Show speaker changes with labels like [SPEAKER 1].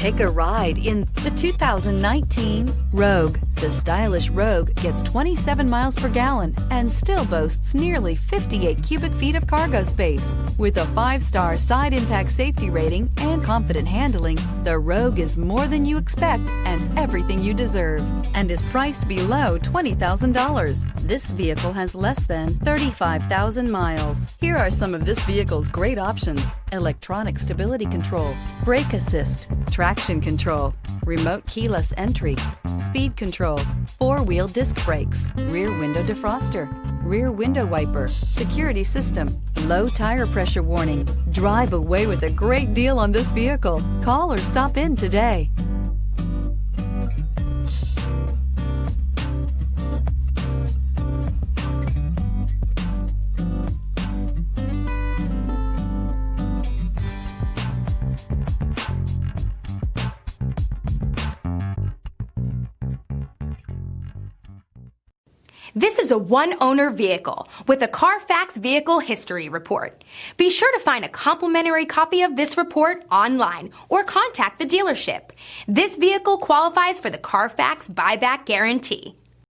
[SPEAKER 1] Take a ride in the 2019 Rogue. The stylish Rogue gets 27 miles per gallon and still boasts nearly 58 cubic feet of cargo space. With a 5-star side impact safety rating and confident handling, the Rogue is more than you expect and everything you deserve, and is priced below $20,000. This vehicle has less than 35,000 miles. Here are some of this vehicle's great options: electronic stability control, brake assist, traction control, remote keyless entry, speed control, 4-wheel disc brakes, rear window defroster, rear window wiper, security system, low tire pressure warning. Drive away with a great deal on this vehicle. Call or stop in today.
[SPEAKER 2] This is a one-owner vehicle with a Carfax Vehicle History Report. Be sure to find a complimentary copy of this report online or contact the dealership. This vehicle qualifies for the Carfax Buyback Guarantee.